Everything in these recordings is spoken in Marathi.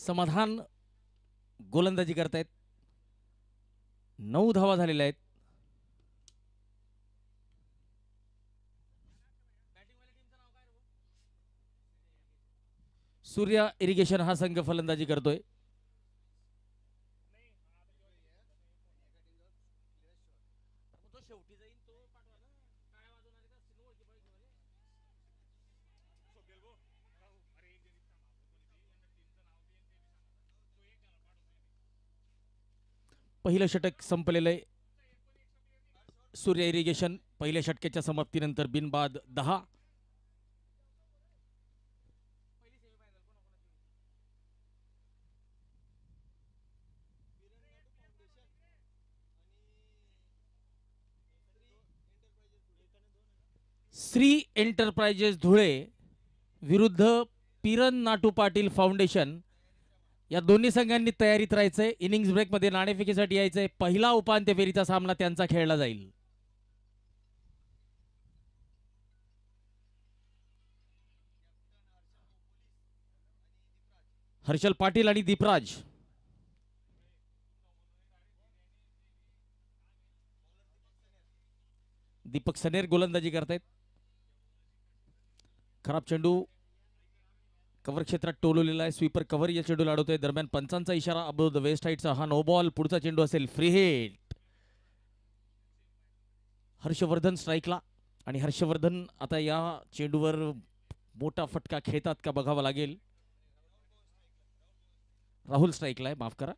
समाधान गोलंदाजी करतायत. 9 धावा झालेल्या आहेत. सूर्या इरिगेशन हा संघ फलंदाजी करतोय. पहिलं षटक संपलेलं आहे. सूर्या इरिगेशन पहिल्या षटकाच्या समाप्तीनंतर बिनबाद 10. श्री एंटरप्राइजेस धुळे विरुद्ध पिरन नाटू पाटील फाउंडेशन या दोन्ही संघांनी तयारीत राहायचंय. इनिंग्स ब्रेकमध्ये नाणेफेकीसाठी यायचंय. पहिला उपांत्य फेरीचा सामना त्यांचा खेळला जाईल. हर्षल पाटील आणि दीपराज. दीपक सनेर गोलंदाजी करतायत. खराब चेंडू कव्हर क्षेत्रात टोलवलेला आहे. स्वीपर कव्हर या चेंडूला अडवतोय. दरम्यान पंचांचा इशारा अबोध वेस्ट हाईटचा हा नो बॉल. पुढचा चेंडू असेल फ्री हिट. हर्षवर्धन स्ट्राईकला आणि हर्षवर्धन आता या चेंडूवर मोठा फटका खेळतात का बघावा लागेल. राहुल स्ट्राईकला आहे, माफ करा.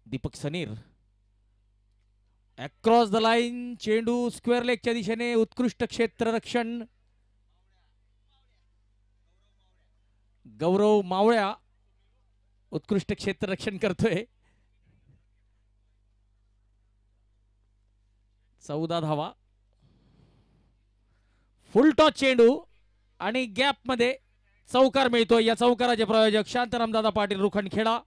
Deepak Sanir across the line. चेंडू स्क्वेअर लेगच्या दिशेने. उत्कृष्ट क्षेत्ररक्षण गौरव मावळ्या उत्कृष्ट क्षेत्ररक्षण करतोय. 14 धावा. फुल टॉस चेंडू आणि गॅप मध्ये चौकार मिळतोय. या चौकाराचे प्रायोजक शांतारामदादा पाटील रुखणखेडा.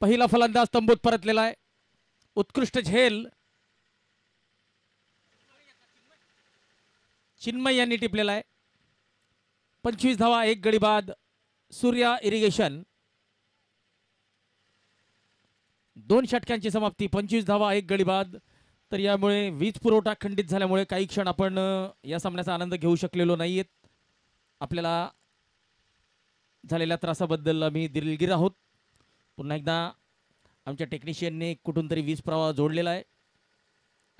पहिला फलंदाज तंबूत परतलेला आहे. उत्कृष्ट झेल चिन्मय यांनी टिपलेला आहे. 25 धावा, 1 गडी बाद. सूर्या इरिगेशन 2 षटकांची समाप्ती, 25 धावा, 1 गडी बाद. तर यामुळे वीज पुरवठा खंडित झाल्यामुळे काही क्षण आपण या सामन्याचा आनंद घेऊ शकलेलो नाहीयेत. आपल्याला झालेल्या त्रासाबद्दल आम्ही दिलगीर आहोत. पुन्हा एकदा आमच्या टेक्निशियनने कुठून तरी वीज प्रवाह जोडलेला आहे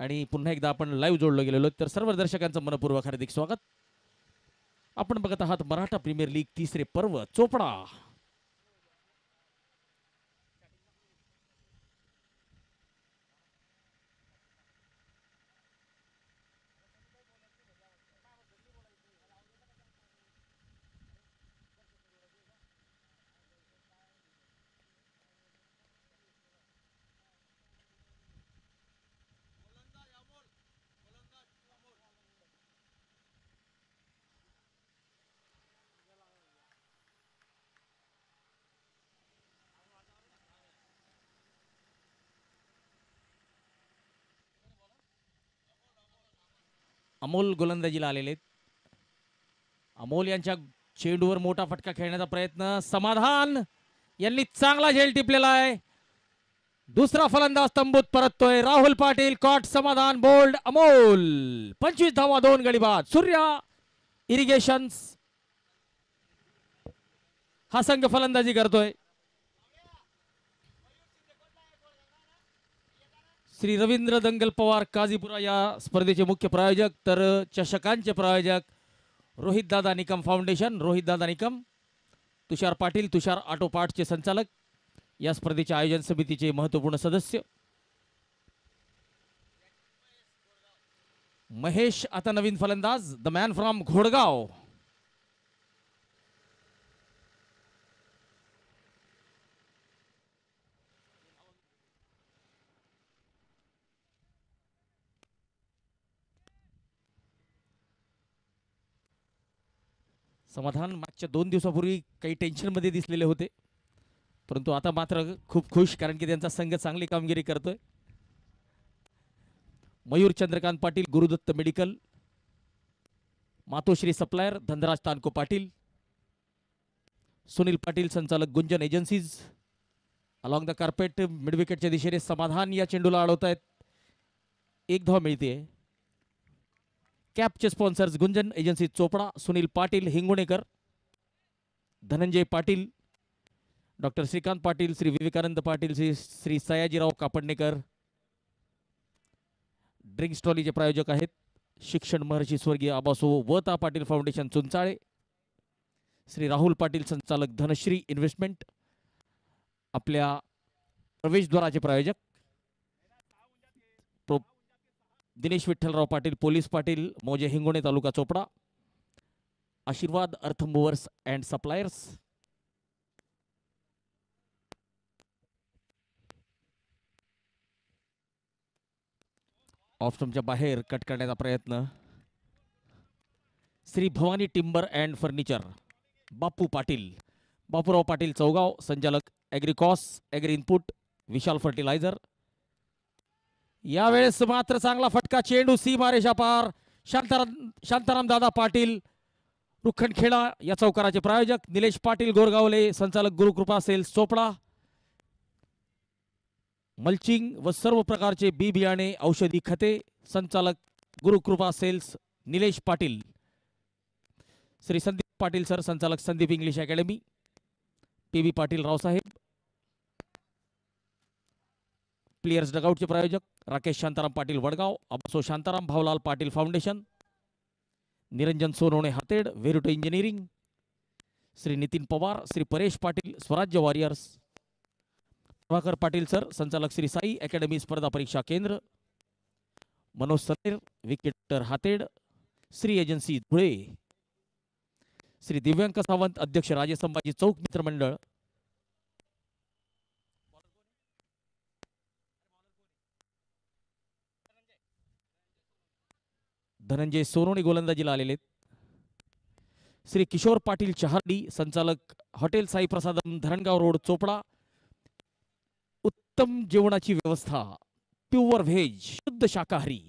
आणि पुन्हा एकदा आपण लाईव्ह जोडलो गेलेलो. तर सर्व दर्शकांचं मनपूर्वक हार्दिक स्वागत. आपण बघत आहात मराठा प्रीमियर लीग तिसरे पर्व चोपडा. अमोल गोलंदाजीला आलेले आहेत. अमोल यांच्या चेंडूवर मोठा फटका खेळण्याचा प्रयत्न. समाधान यांनी चांगला झेल टिपलेला आहे. दुसरा फलंदाज तंबूत परततोय. राहुल पाटील कॉट, समाधान बोल्ड, अमोल. 25 धावा, 2 गडी बाद. सूर्या इरिगेशन्स हा संघ फलंदाजी करतोय. श्री रवींद्र दंगल पवार काझीपुरा या स्पर्धेचे मुख्य प्रायोजक. तर चषकांचे प्रायोजक रोहित दादा निकम फाउंडेशन, रोहित दादा निकम. तुषार पाटील, तुषार ऑटो पार्ट्सचे संचालक, या स्पर्धेच्या आयोजन समितीचे महत्त्वपूर्ण सदस्य. महेश आता नवीन फलंदाज, द मॅन फ्रॉम घोडगाव. समाधान मागच्या 2 दिवसापूर्वी काही टेन्शनमध्ये दिसलेले होते, परंतु आता मात्र खूप खुश, कारण की त्यांचा संघ चांगली कामगिरी करतोय. मयूर चंद्रकांत पाटील, गुरुदत्त मेडिकल. मातोश्री सप्लायर, धनराज तानको पाटील. सुनील पाटील संचालक, Gunjan agencies. Along the carpet mid विकेटच्या दिशेने समाधान या चेंडूला अडवत आहेत. 1 धाव मिळते. कॅपचे sponsors Gunjan agency Chopda, Sunil Patil Hingonekar, Dhananjay Patil, doctor Shrikant Patil, Shri Vivekanand Patil, Shri Sayajirao Kapadnekar. Drinks ट्रॉलीचे प्रायोजक आहेत शिक्षण महर्षी स्वर्गीय आबासो वता पाटील फाउंडेशन चुंचाळे. श्री राहुल पाटील संचालक, धनश्री इन्व्हेस्टमेंट. आपल्या प्रवेशद्वाराचे प्रायोजक दिनेश विठ्ठलराव पाटील, पोलीस पाटील, मौजे Hingone taluka Chopda. Ashirwad earth movers and suppliers. Off स्टंपच्या बाहेर कट करण्याचा प्रयत्न. Shri Bhavani timber and furniture, Bapu Patil, Bapurao Patil Chaugaon, संचालक Agricos, agri input, Vishal fertiliser. यावेळेस मात्र चांगला फटका, चेंडू सीमारेषा पार. शांताराम दादा पाटील रुखणखेडा या चौकाराचे प्रायोजक. निलेश पाटील गोरगावले संचालक, गुरुकृपा सेल्स चोपडा. मल्चिंग व सर्व प्रकारचे बी बियाणे औषधी खते संचालक, गुरुकृपा सेल्स निलेश पाटील. श्री संदीप पाटील सर संचालक, संदीप इंग्लिश अकॅडमी. पी बी पाटील रावसाहेब. प्लेयर्स डगआउटचे प्रायोजक राकेश शांताराम पाटील वडगाव, अबसो शांताराम भावलाल पाटील फाउंडेशन, निरंजन सोनवणे हातेड, वेरुटो इंजिनिअरिंग. श्री नितीन पवार, श्री परेश पाटील स्वराज्य वॉरियर्स. प्रभाकर पाटील सर संचालक, श्री साई अकॅडमी स्पर्धा परीक्षा केंद्र. मनोज सरेर विकेटर हातेड, श्री एजन्सी धुळे. श्री दिव्यांक सावंत अध्यक्ष, राजे संभाजी चौक मित्रमंडळ. धनंजय सोनवणे गोलंदाजीला आलेले. श्री किशोर पाटील चहार्डी संचालक, हॉटेल साई प्रसादम धरणगाव रोड चोपडा. उत्तम जेवणाची व्यवस्था, प्युअर व्हेज, शुद्ध शाकाहारी.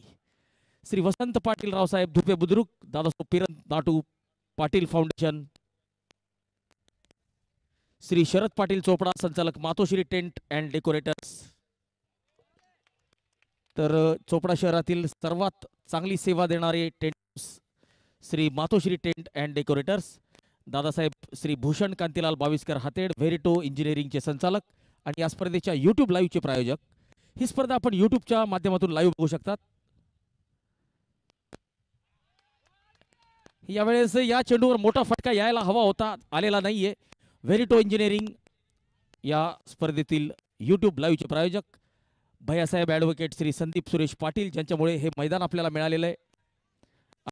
श्री वसंत पाटील रावसाहेब धुपे बुद्रुक, दादासाहेब पिरन नाटू पाटील फाउंडेशन, श्री शरद पाटील चोपडा संचालक मातोश्री टेंट अँड डेकोरेटर्स, तर चोपडा शहरातील सर्वात चांगली सेवा देणारे tent Shri Matoshri tent and decorators, Dadasaheb Shri Bhushan Kantilal Baviskar Hated Verito इंजिनिअरिंगचे संचालक आणि या स्पर्धेच्या यूट्यूब लाईव्हचे प्रायोजक. ही स्पर्धा आपण यूट्यूबच्या माध्यमातून लाईव्ह बघू शकतात. यावेळेस या चेंडूवर मोठा फटका यायला हवा होता, आलेला नाहीये. व्हेरिटो इंजिनिअरिंग या स्पर्धेतील यूट्यूब लाईव्हचे प्रायोजक भैयासाहेब ॲडव्होकेट श्री संदीप सुरेश पाटील, ज्यांच्यामुळे हे मैदान आपल्याला मिळालेलं आहे.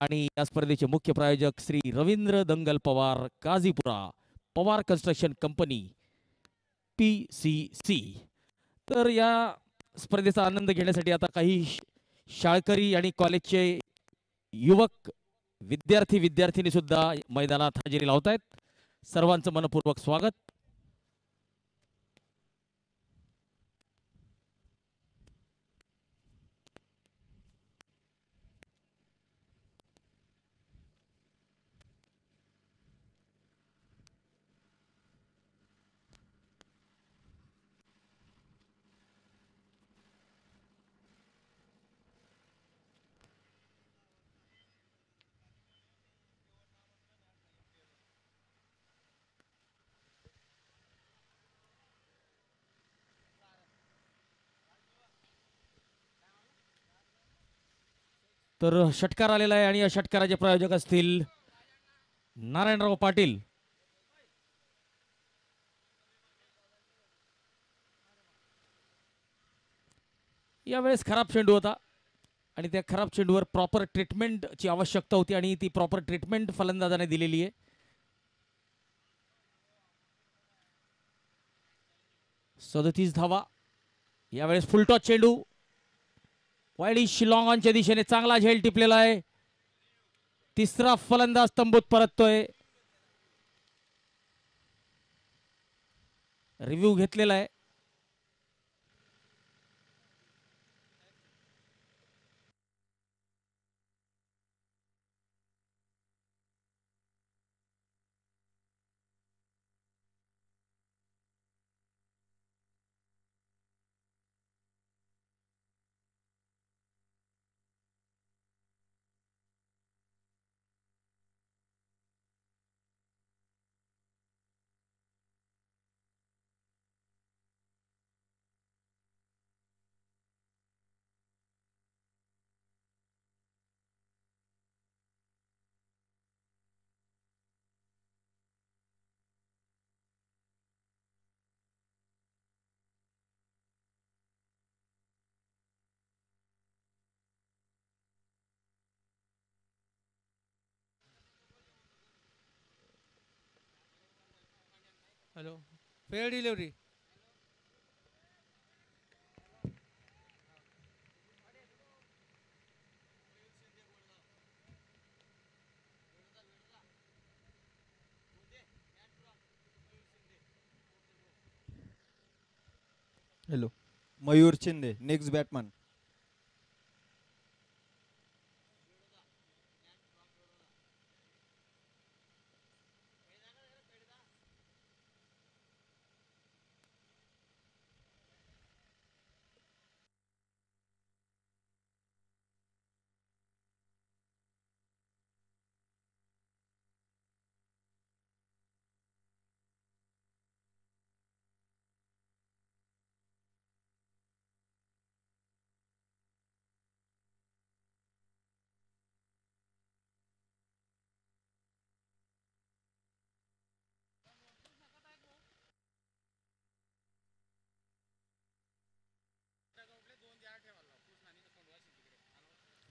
आणि या स्पर्धेचे मुख्य प्रायोजक Shri Ravindra Dangal Pawar, Kazipura Pawar construction company PCC. तर या स्पर्धेचा आनंद घेण्यासाठी आता काही शाळकरी आणि कॉलेजचे युवक विद्यार्थी सुद्धा मैदानात हजेरी लावत आहेत. सर्वांचं मनपूर्वक स्वागत. तर षटकार आलेला आहे आणि या षटकाराचे प्रायोजक असतील नारायणराव पाटील. यावेळेस खराब चेंडू होता आणि त्या खराब चेंडूवर प्रॉपर ट्रीटमेंटची आवश्यकता होती आणि ती प्रॉपर ट्रीटमेंट फलंदाजाने दिलेली आहे. 37 धावा. यावेळेस फुलटॉस चेंडू वाईड शिलाँग ऑनच्या दिशेने चांगला झेल टिपलेला आहे. तिसरा फलंदाज तंबूत परततोय. रिव्ह्यू घेतलेला आहे. Hello, fair delivery. Hello, Mayur Shinde next batsman.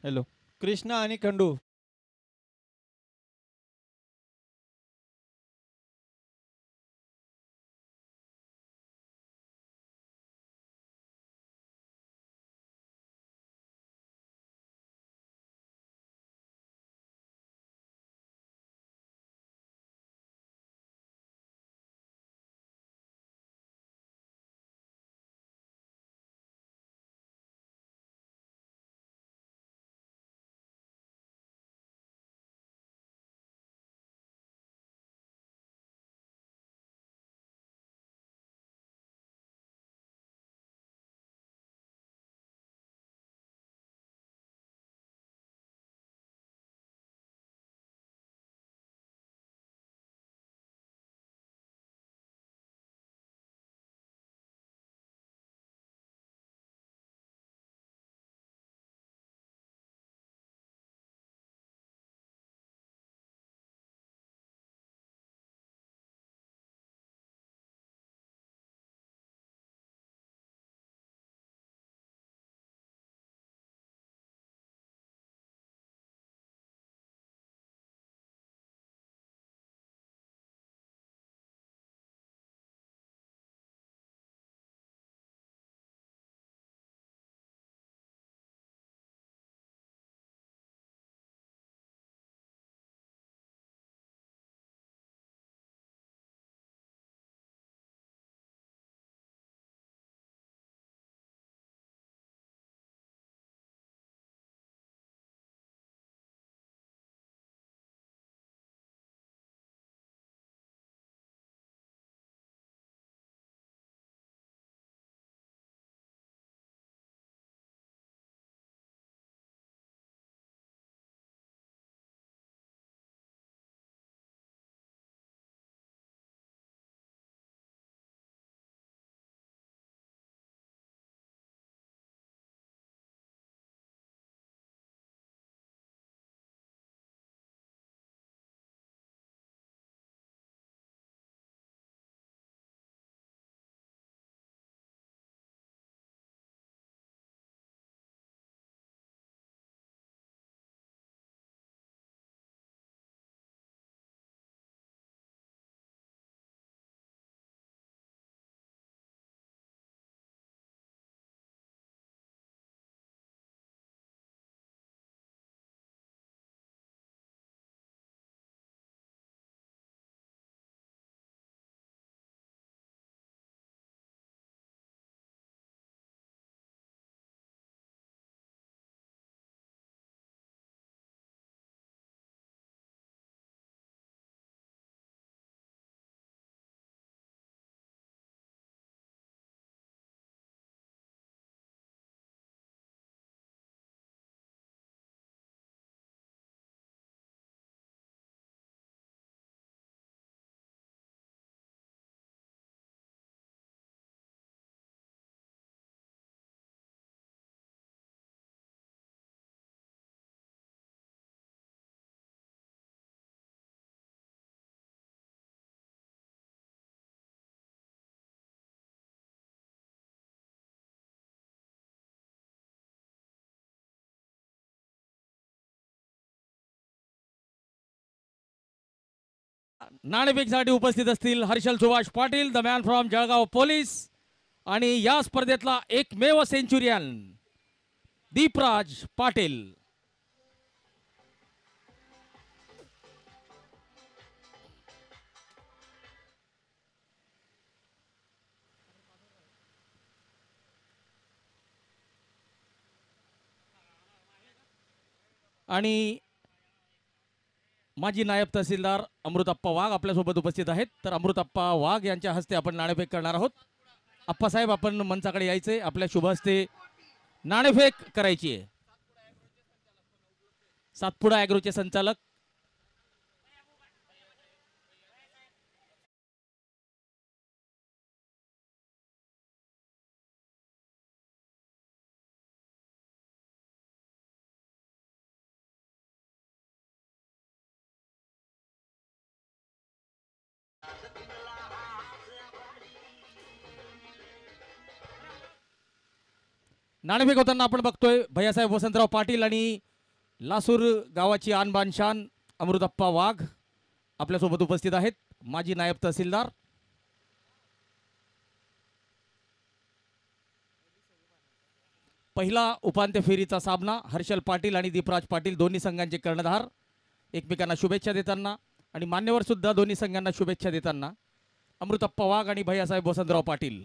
Hello, Krishna आणि खंडू. नाणेफेकसाठी उपस्थित असतील Harshal Subhash Patil, the man from Jalgaon police, आणि या स्पर्धेतला एकमेव सेंचुरियन दीपराज पाटील. आणि माजी नायब तहसीलदार अमृतप्पा वाघ आपल्यासोबत उपस्थित आहेत. तर अमृतप्पा वाघ यांच्या हस्ते आपण नाणेफेक करणार आहोत. अप्पासाहेब आपण मंचाकडे यायचे, आपल्या शुभ हस्ते नाणेफेक करायची आहे. सातपुडा ॲग्रोचे संचालक नाणेफेक होताना आपण बघतोय भैयासाहेब वसंतराव पाटील आणि लासूर गावाची आणबान शान अमृतप्पा वाघ आपल्यासोबत उपस्थित आहेत, माजी नायब तहसीलदार. पहिला उपांत्य फेरीचा सामना हर्षल पाटील आणि दीपराज पाटील दोन्ही संघांचे कर्णधार एकमेकांना शुभेच्छा देताना आणि मान्यवर सुद्धा दोन्ही संघांना शुभेच्छा देताना अमृतप्पा वाघ आणि भैयासाहेब वसंतराव पाटील.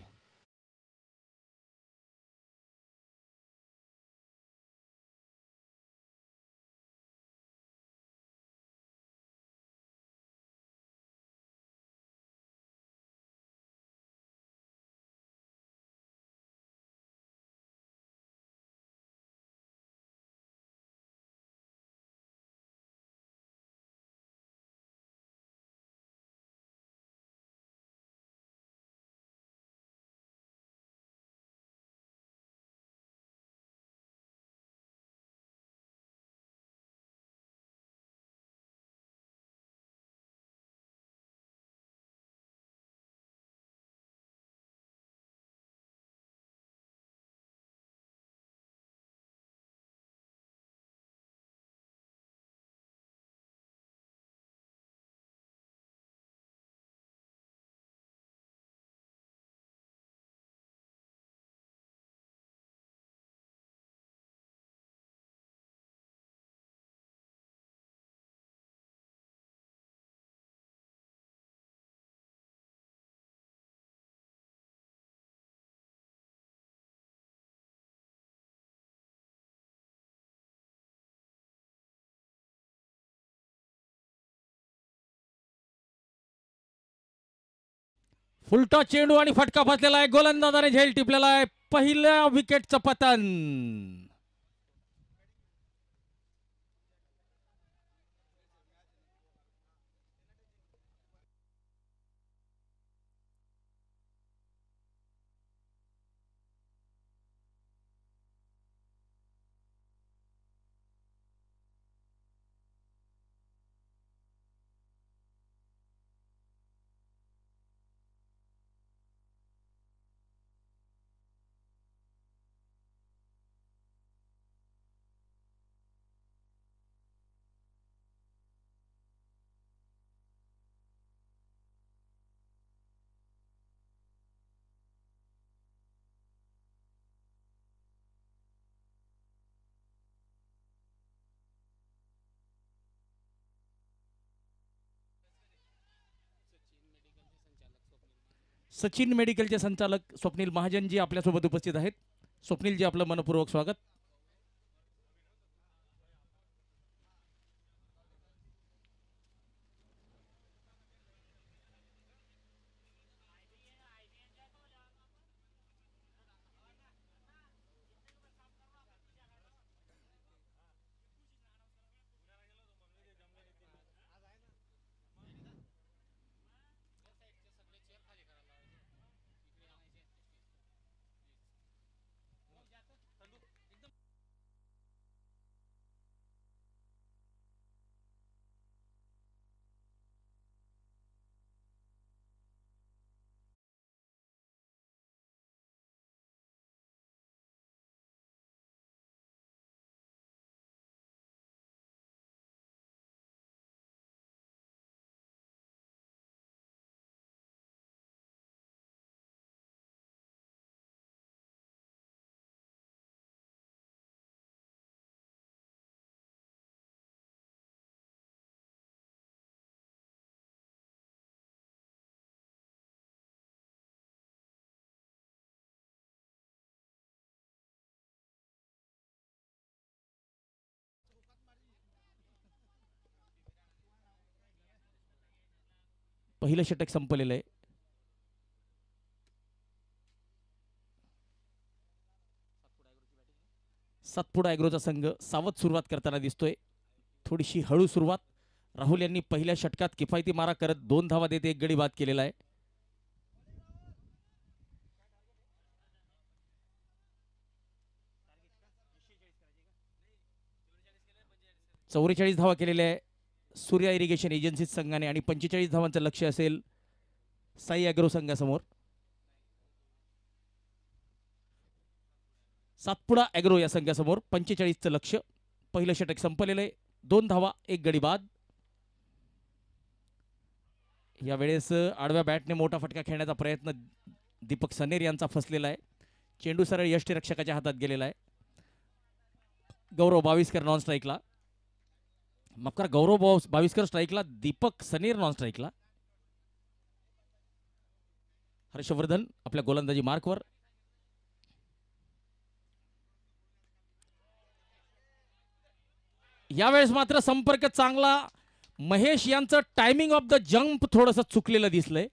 फुलटॉस चेंडू आणि फटका फसलेला आहे, गोलंदाजाने झेल टिपलेला आहे, पहिल्या विकेटचं पतन. सचिन मेडिकलचे संचालक स्वप्नील महाजनजी आपल्यासोबत उपस्थित आहेत. स्वप्नीलजी आपलं मनपूर्वक स्वागत. पहिलं षटक संपलेलं आहे. सातपुडा ॲग्रोचा संघ सावध सुरुवात करताना दिसतोय. थोडीशी हळू सुरुवात. राहुल यांनी पहिल्या षटकात किफायती मारा करत 2 धावा देत 1 गडी बाद केलेला आहे. चौवेचाळीस धावा केलेल्या आहे सूर्या इरिगेशन एजन्सी संघाने आणि 45 धावांचं लक्ष असेल साई ॲग्रो संघासमोर. सातपुडा ॲग्रो या संघासमोर 45चं लक्ष. पहिलं षटक संपलेलं आहे. 2 धावा 1 गडी बाद. यावेळेस आडव्या बॅटने मोठा फटका खेळण्याचा प्रयत्न दीपक सनेर यांचा फसलेला आहे. चेंडू सरळ यष्टीरक्षकाच्या हातात गेलेला आहे. गौरव बाविस्कर नॉन स्ट्राईकला. माफ करा, गौरव बाविस्कर स्ट्राईकला, दीपक सनेर नॉन स्ट्राईकला. हर्षवर्धन आपल्या गोलंदाजी मार्कवर. यावेळेस मात्र संपर्क चांगला. महेश यांचं टायमिंग ऑफ द जंप थोडंसं चुकलेलं दिसलंय.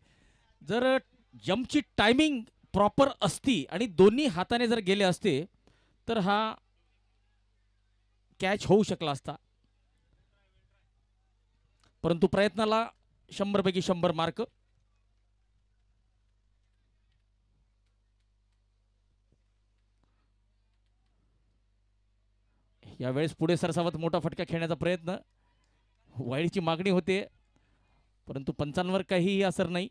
जर जंपची टायमिंग प्रॉपर असती आणि दोन्ही हाताने जर गेले असते तर हा कॅच होऊ शकला असता. परंतु प्रयत्नाला 100 पैकी 100 मार्क. यावेळेस पुढे सरसावत मोठा फटका खेळण्याचा प्रयत्न. वाईडची मागणी होते परंतु पंचांवर काहीही असर नाही.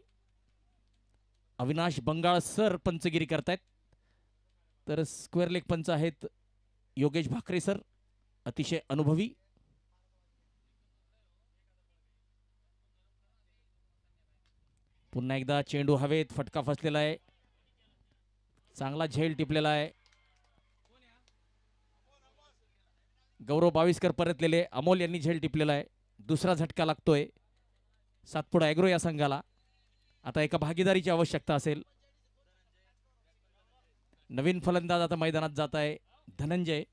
अविनाश बंगाळ सर पंचगिरी करतायत तर स्क्वेअर लेग पंच आहेत योगेश भाकरे सर, अतिशय अनुभवी. पुन्हा एकदा चेंडू हवेत, फटका फसलेला आहे. चांगला झेल टिपलेला आहे. गौरव बाविस्कर परतलेले. अमोल यांनी झेल टिपलेला आहे. दुसरा झटका लागतोय सातपुडा ॲग्रो या संघाला. आता एका भागीदारीची आवश्यकता असेल. नवीन फलंदाज आता मैदानात जात आहे धनंजय.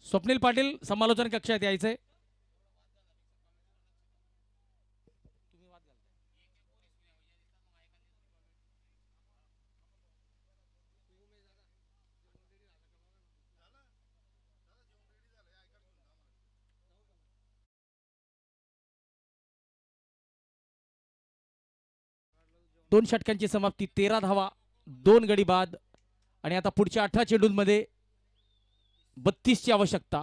स्वप्नील पाटील समालोचन कक्षात यायचंय. दोन षटकांची समाप्ती, 13 धावा, 2 गडी बाद आणि आता पुढच्या 18 चेंडूंमध्ये 32ची आवश्यकता.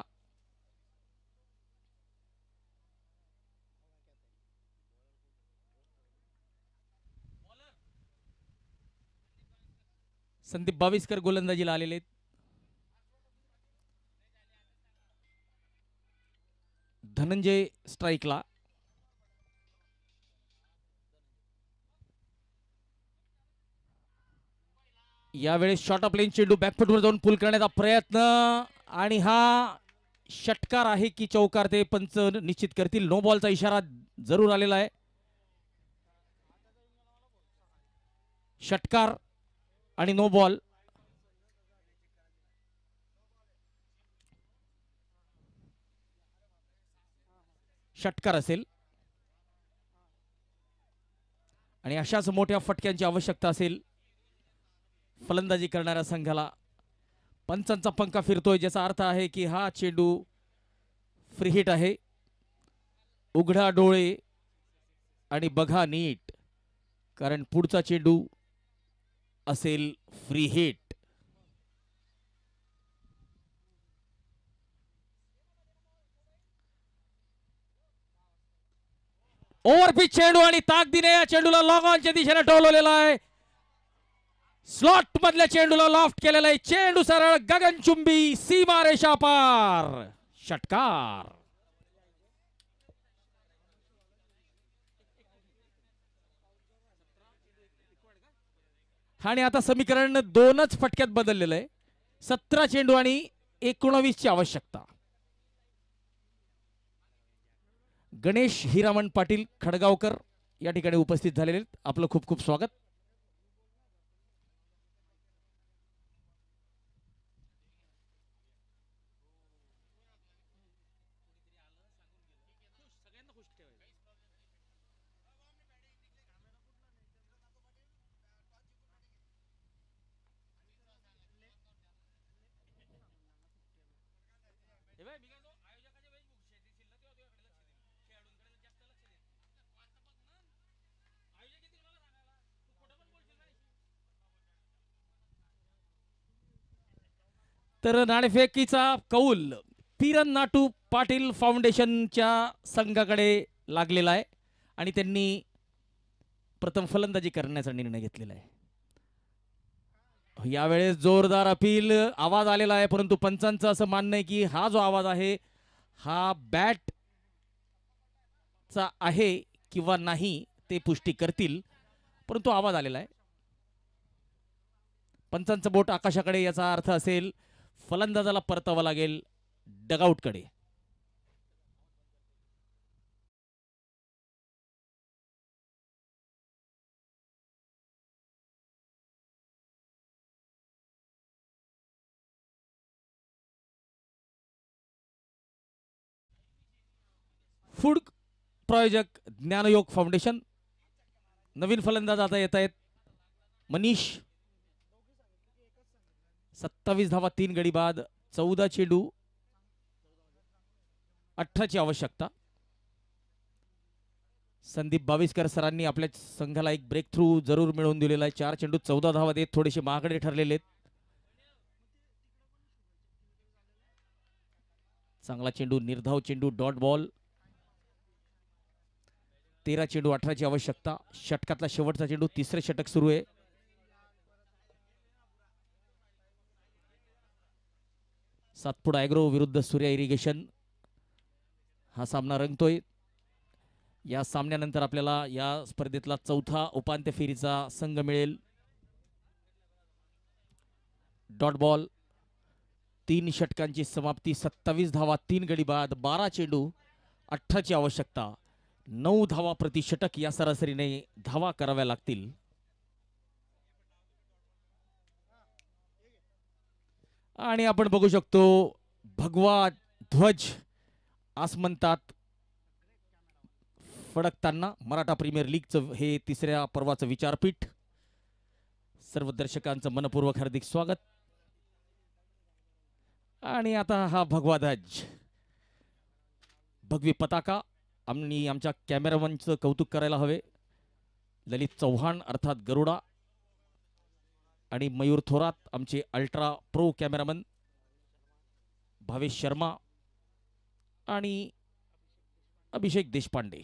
संदीप बाविस्कर गोलंदाजीला आलेले आहेत. धनंजय स्ट्राईकला. यावेळेस शॉर्ट ऑफ लेन चेंडू बॅकफुटवर जाऊन पुल करण्याचा प्रयत्न आणि हा षटकार आहे की चौकार ते पंच निश्चित करतील. नो बॉलचा इशारा जरूर आलेला आहे. षटकार आणि नो बॉल. षटकार असेल. आणि अशाच मोठ्या फटक्यांची आवश्यकता असेल फलंदाजी करणाऱ्या संघाला. पंचांचा पंखा फिरतोय ज्याचा अर्थ आहे की हा चेंडू फ्री हिट आहे. उघडा डोळे आणि बघा नीट, कारण पुढचा चेंडू असेल फ्री हिट. ओव्हरपिच चेंडू आणि ताकदीने या चेंडूला लॉंग ऑनच्या दिशेने टोलवलेला आहे. स्लॉट मधल्या चेंडूला लॉफ्ट केलेला आहे. चेंडू सरळ गगनचुंबी सीमा रेषा पार. षटकार. आणि आता समीकरण 2च फटक्यात बदललेलं आहे. 17 चेंडू आणि 19 ची आवश्यकता. गणेश हिरामण पाटील खडगावकर या ठिकाणी उपस्थित झालेले आहेत. आपलं खूप खूप स्वागत. तर नाणेफेकीचा कौल पिरन नाटू पाटील फाउंडेशनच्या संघाकडे लागलेला आहे आणि त्यांनी प्रथम फलंदाजी करण्याचा निर्णय घेतलेला आहे. यावेळेस जोरदार अपील आवाज आलेला आहे, परंतु पंचांचं असं मानणं आहे की हा जो आवाज आहे हा बॅट चा आहे किंवा नाही ते पुष्टी करतील, परंतु आवाज आलेला आहे. पंचांचं बोट आकाशाकडे, याचा अर्थ असेल फलंदाजाला परतावं लागेल डगआउटकडे. फूड प्रायोजक ज्ञानयोग फाउंडेशन. नवीन फलंदाज आता येत आहेत मनीष. 27 धावा 3 गडी बाद, 14 चेंडू 18 ची आवश्यकता. संदीप बाविस्कर सरांनी आपल्या संघाला एक ब्रेक थ्रू जरूर मिळवून दिलेला आहे. 4 चेंडू 14 धावा देत थोडेसे महागडे ठरलेले आहेत. चांगला चेंडू, निर्धाव चेंडू, डॉट बॉल. 13 चेंडू 18 ची आवश्यकता. षटकातला शेवटचा चेंडू, तिसरे षटक सुरू आहे. सातपुडा ॲग्रो विरुद्ध सूर्या इरिगेशन हा सामना रंगतोय. या सामन्यानंतर आपल्याला या स्पर्धेतला चौथा उपांत्य फेरीचा संघ मिळेल. Dot ball. 3 षटकांची समाप्ती, 27 धावा 3 गडी बाद, 12 चेंडू 18 ची आवश्यकता. 9 धावा प्रति षटक या सरासरीने धावा कराव्या लागतील. आणि आपण बघू शकतो भगवा ध्वज आसमंतात फडकताना. मराठा प्रीमियर लीगचं हे तिसऱ्या पर्वाचं विचारपीठ. सर्व दर्शकांचं मनपूर्वक हार्दिक स्वागत. आणि आता हा भगवा ध्वज, भगवी पताका. आम्ही आमच्या कॅमेरामनचं कौतुक करायला हवे. ललित चव्हाण अर्थात गरुडा आणि मयूर थोरात आमचे ultra pro cameraman, Bhavesh Sharma आणि अभिषेक देशपांडे,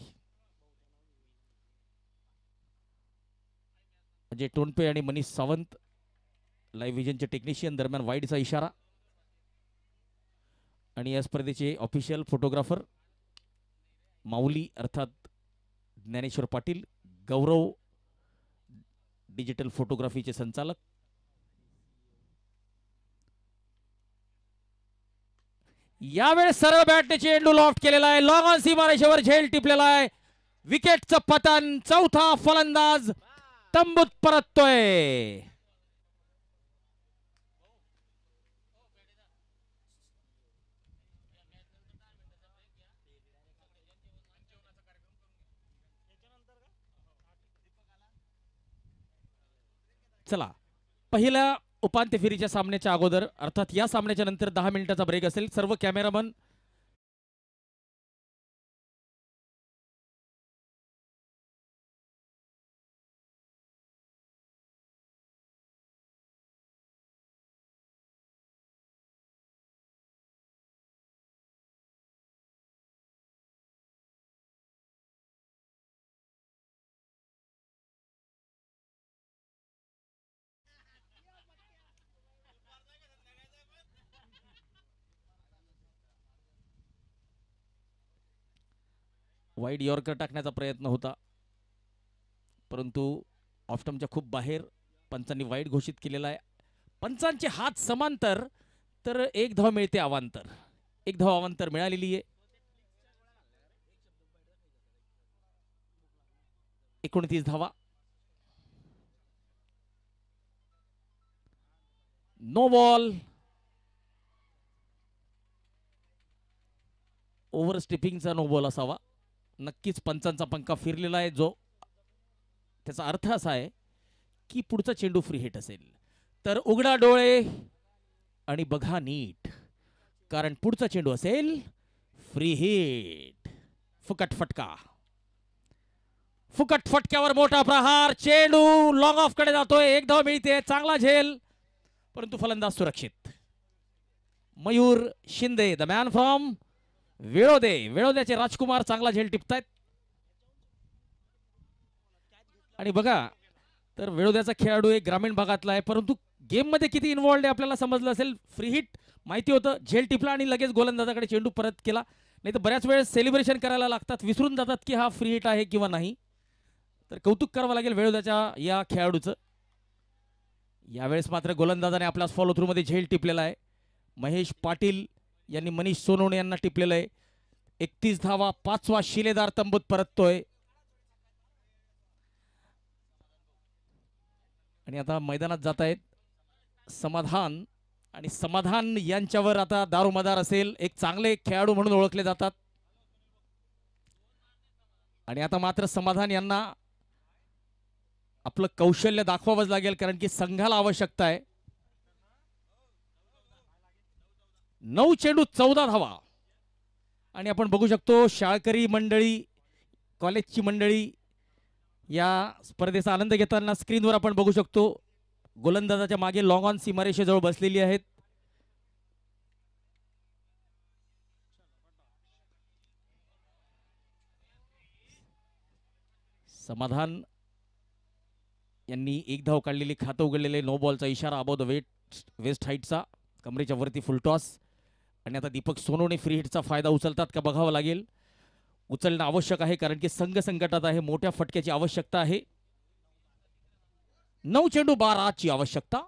अजय टोनपे आणि मनीष सावंत लाईव्ह विजनचे टेक्निशियन. दरम्यान वाईडचा इशारा. आणि या स्पर्धेचे ऑफिशियल फोटोग्राफर माऊली अर्थात ज्ञानेश्वर पाटील, गौरव डिजिटल फोटोग्राफीचे संचालक. यावेळेस सरळ बॅटने चेंडू लॉफ्ट केलेला आहे. लॉंग ऑन सीमारेषेवर झेल टिपलेला आहे. विकेटचं पतन. चौथा फलंदाज तंबूत परततोय. चला, पहिल्या उपांत्य फेरीच्या सामन्याच्या अगोदर अर्थात या सामन्याच्या नंतर 10 मिनिटाचा ब्रेक असेल. सर्व कॅमेरामन वाईड यॉर्कर टाकण्याचा प्रयत्न होता, परंतु ऑफस्टंपच्या खूप बाहेर पंचांनी वाईड घोषित केलेला आहे. पंचांचे हात समांतर, तर एक धाव मिळते अवांतर. एक धाव अवांतर मिळालेली आहे. 29 धावा. No ball. ओव्हर स्टिपिंगचा नो बॉल असावा. नक्कीच पंचांचा पंखा फिरलेला आहे, जो त्याचा अर्थ असा आहे की पुढचा चेंडू फ्री हिट असेल. तर उघडा डोळे आणि बघा नीट, कारण पुढचा चेंडू असेल फ्री हिट. फुकट फटका. फुकट फटक्यावर मोठा प्रहार. चेंडू लॉंग ऑफ कडे जातोय. एक धाव मिळते. चांगला झेल, परंतु फलंदाज सुरक्षित. Mayur Shinde, the man from Velode. वेळोद्याचे राजकुमार चांगला झेल टिपतायत. आणि बघा, तर वेळोद्याचा खेळाडू एक ग्रामीण भागातला आहे, परंतु गेम मध्ये किती इन्व्हॉल्ड आहे आपल्याला समजलं असेल. फ्री हिट माहिती होतं, झेल टिपला आणि लगेच गोलंदाजाकडे चेंडू परत केला. नाही तर बऱ्याच वेळेस सेलिब्रेशन करायला लागतात, विसरून जातात की हा फ्री हिट आहे किंवा नाही. तर कौतुक करावं लागेल वेळोद्याच्या या खेळाडूचं. यावेळेस मात्र गोलंदाजाने आपल्या फॉलो थ्रू मध्ये झेल टिपलेला आहे. महेश पाटील यांनी मनीष सोनवणे यांना टिपलेलं आहे. 31 धावा. 5वा शिलेदार तंबूत परततोय. आणि आता मैदानात जात आहेत समाधान, आणि समाधान यांच्यावर आता दारोमदार असेल. एक चांगले खेळाडू म्हणून ओळखले जातात. आणि आता मात्र समाधान यांना आपलं कौशल्य दाखवावंच लागेल, कारण की संघाला आवश्यकता आहे. 9 चेंडू 14 धावा. आणि आपण बघू शकतो शाळकरी मंडळी, कॉलेजची मंडळी या स्पर्धेचा आनंद घेताना स्क्रीनवर आपण बघू शकतो. गोलंदाजाच्या मागे लॉंग ऑन सीमारेषेजवळ बसलेली आहेत. समाधान यांनी एक धाव काढलेली, खातं उघडलेले. नो बॉलचा इशारा अबोव द वेस्ट हाईटचा, कमरेच्या वरती फुलटॉस. आणि आता दीपक सोनवणे फ्री हिटचा फायदा उचलतात का बघावं लागेल. उचलणं आवश्यक आहे, कारण की संघ संकटात आहे. मोठ्या फटक्याची आवश्यकता आहे. 9 चेंडू 12 ची आवश्यकता.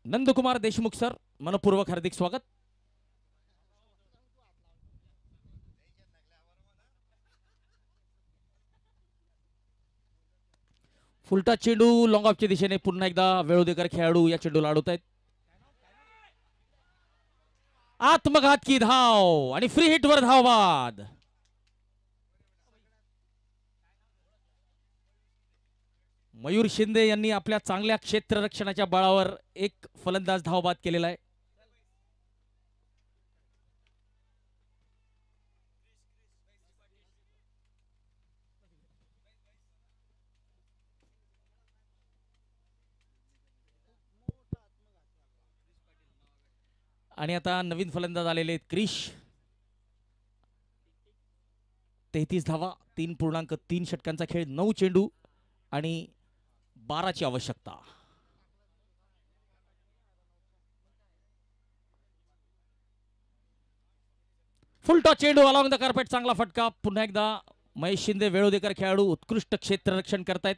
नंदकुमार देशमुख सर, मनपूर्वक हार्दिक स्वागत. फुलटा चेंडू लॉंग ऑफच्या दिशेने. पुन्हा एकदा वेळोदेकर खेळाडू या चेंडूला अडवत आहेत. आत्मघातकी धाव आणि फ्री हिटवर धावबाद. मयूर शिंदे यांनी आपल्या चांगल्या क्षेत्ररक्षणाच्या बळावर एक फलंदाज धावबाद केलेला आहे. आणि आता नवीन फलंदाज आलेले आहेत क्रिश. 33 धावा. 3.3 षटकांचा खेळ. 9 चेंडू आणि 12 ची आवश्यकता. फुलटॉस चेंडू अलॉंग द कार्पेट. चांगला फटका. पुन्हा एकदा महेश शिंदे वेळोदेकर खेळाडू उत्कृष्ट क्षेत्ररक्षण करतायत.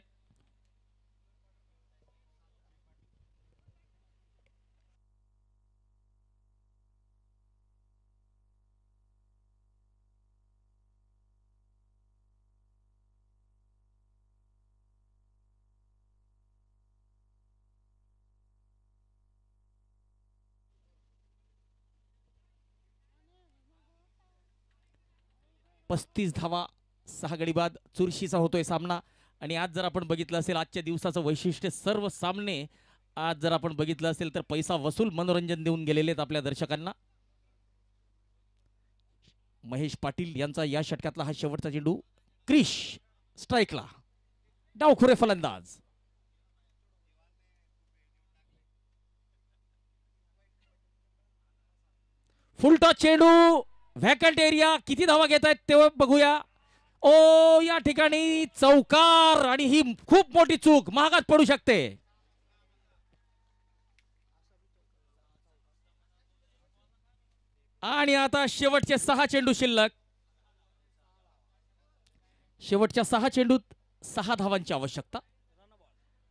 पस्तीस धावा. 6 गडी बाद. चुरशीचा होतोय सामना. आणि आज जर आपण बघितलं असेल आजच्या दिवसाचं वैशिष्ट्य सर्व सामने आज जर आपण बघितलं असेल तर पैसा वसूल मनोरंजन देऊन गेलेले आहेत आपल्या दर्शकांना. महेश पाटील यांचा या षटकातला हा शेवटचा चेंडू क्रिश स्ट्राईकला. डावखुरे फलंदाज. फुलटॉस चेंडू व्हॅकंट एरिया. किती धावा घेत आहेत ते बघूया. ओ या ठिकाणी चौकार आणि ही खूप मोठी चूक महागात पडू शकते. आणि आता शेवटचे 6 चेंडू शिल्लक. शेवटच्या 6 चेंडूत 6 धावांची आवश्यकता.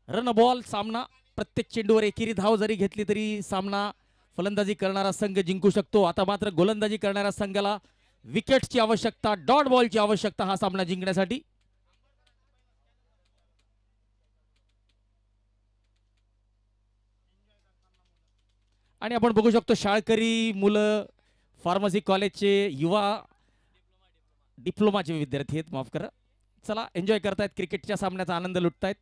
रन बॉल सामना. प्रत्येक चेंडूवर एकेरी धाव जरी घेतली तरी सामना फलंदाजी करणारा संघ जिंकू शकतो. आता मात्र गोलंदाजी करणाऱ्या संघाला विकेटची आवश्यकता, डॉट बॉलची आवश्यकता हा सामना जिंकण्यासाठी. आणि आपण बघू शकतो शाळकरी मुलं, फार्मसी कॉलेजचे युवा, डिप्लोमाचे विद्यार्थी आहेत, माफ करा. चला एन्जॉय करतायत, क्रिकेटच्या सामन्याचा आनंद लुटतायत.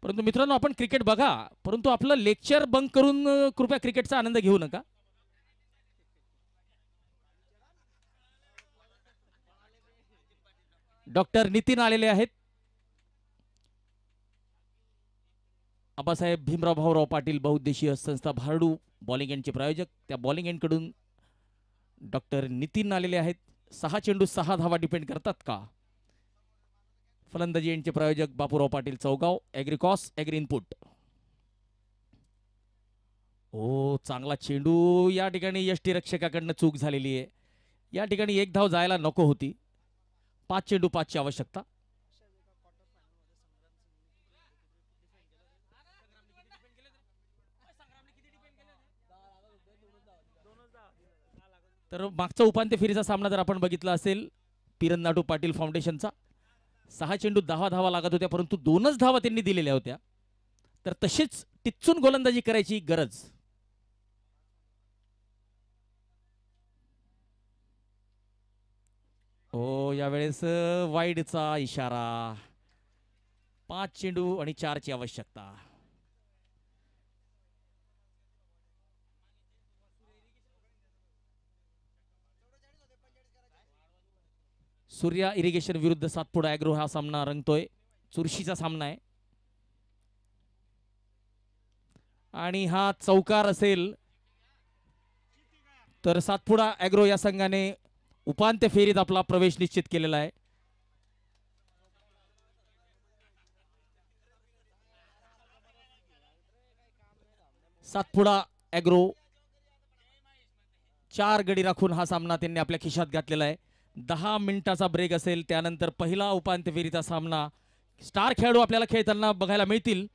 परंतु मित्रांनो आपण क्रिकेट बघा, परंतु आपलं लेक्चर बंक करून कृपया क्रिकेटचा आनंद घेऊ नका. डॉक्टर नितीन आलेले आहेत. आबासाहेब भीमराव भाऊराव पाटील बहुउद्देशीय संस्था भारडू बॉलिंग एंडचे प्रायोजक. त्या बॉलिंग एंडकडून डॉक्टर नितीन आलेले आहेत. 6 चेंडू 6 धावा डिपेंड करतात का? फलंदाजी एंडचे प्रायोजक Bapurao Patil Chaugaon. Agricos agri input. ओ चांगला चेंडू. या ठिकाणी यष्टीरक्षकाकडनं चूक झालेली आहे. या ठिकाणी 1 धाव जायला नको होती. 5 चेंडू 5 ची आवश्यकता. तर मागचा उपांत्य फेरीचा सामना जर आपण बघितला असेल पिरन नाटू पाटील फाउंडेशनचा, 6 चेंडू 10 धावा लागत होत्या, परंतु 2च धावा त्यांनी दिलेल्या होत्या. तर तशीच टिच्चून गोलंदाजी करायची गरज. ओ यावेळेस वाईडचा इशारा. 5 चेंडू आणि 4 ची आवश्यकता. सूर्या इरिगेशन विरुद्ध सातपुडा ॲग्रो हा सामना रंगतोय. चुरशीचा सामना आहे आणि हा चौकार असेल तर सातपुडा ॲग्रो या संघाने उपांत्य फेरीत आपला प्रवेश निश्चित केलेला आहे. सातपुडा ॲग्रो 4 गडी राखून हा सामना त्यांनी आपल्या खिशात घातलेला आहे. 10 मिनिटाचा ब्रेक असेल, त्यानंतर पहिला उपांत्य फेरीचा सामना. स्टार खेळाडू आपल्याला खेळताना बघायला मिळतील.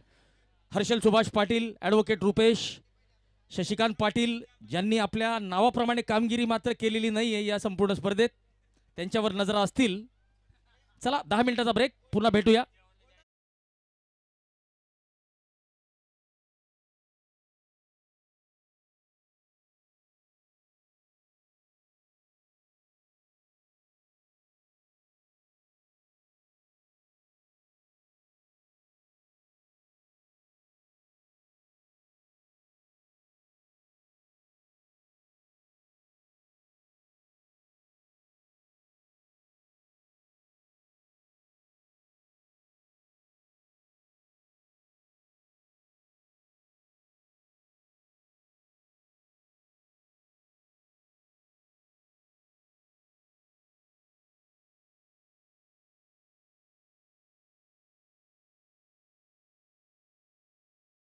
हर्षल सुभाष पाटील, ॲडव्होकेट रुपेश, शशिकांत पाटील, ज्यांनी आपल्या नावाप्रमाणे कामगिरी मात्र केलेली नाही आहे या संपूर्ण स्पर्धेत, त्यांच्यावर नजरा असतील. चला 10 मिनिटाचा ब्रेक, पुन्हा भेटूया.